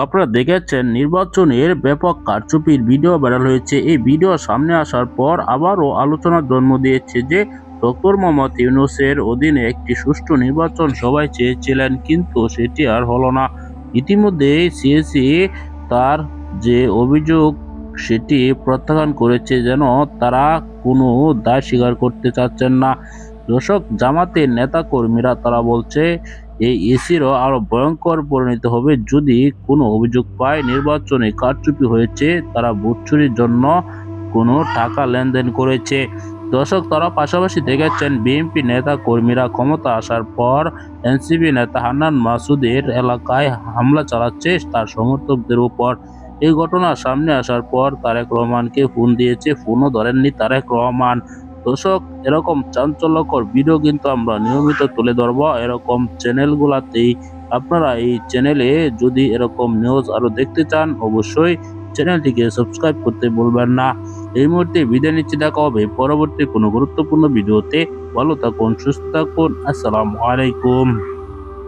আপনারা দেখেছেন নির্বাচনের ব্যাপক কারচুপির ভিডিও ভাইরাল হয়েছে। এই ভিডিও সামনে আসার পর আবারও আলোচনার জন্ম দিয়েছে যে ডক্টর মোহাম্মদ ইউনূসের অধীনে একটি সুষ্ঠু নির্বাচন সবাই চেয়েছিলেন, কিন্তু সেটি আর হলো না। ইতিমধ্যে সিএসি তার যে অভিযোগ সেটি প্রত্যাখ্যান করেছে, যেন তারা কোনো দায় স্বীকার করতে চাচ্ছেন না। দর্শক, জামাতের নেতাকর্মীরা তারা বলছে এই ইসিরও আরো ভয়ঙ্কর পরিণতি হবে যদি কোনো অভিযোগ পায় নির্বাচনে কারচুপি হয়েছে, তারা ভোট চুরির জন্য কোনো টাকা লেনদেন করেছে। দর্শক, তারা পাশাপাশি দেখেছেন বিএনপি নেতা কর্মীরা ক্ষমতা আসার পর এনসিপি নেতা হান্নান মাসুদের এলাকায় হামলা চালাচ্ছে তার সমর্থকদের উপর। এই ঘটনা সামনে আসার পর তারেক রহমানকে ফোন দিয়েছে, ফোনও ধরেননি তারেক রহমান। দর্শক, এরকম চাঞ্চল্যকর ভিডিও কিন্তু আমরা নিয়মিত তুলে ধরবো এরকম চ্যানেলগুলাতেই। আপনারা এই চ্যানেলে যদি এরকম নিউজ আরো দেখতে চান, অবশ্যই চ্যানেলটিকে সাবস্ক্রাইব করতে ভুলবেন না। এই মুহূর্তে বিদায় নিচ্ছি, দেখা হবে পরবর্তী কোনো গুরুত্বপূর্ণ ভিডিওতে। ভালো থাকুন, সুস্থ থাকুন, আসসালামু আলাইকুম।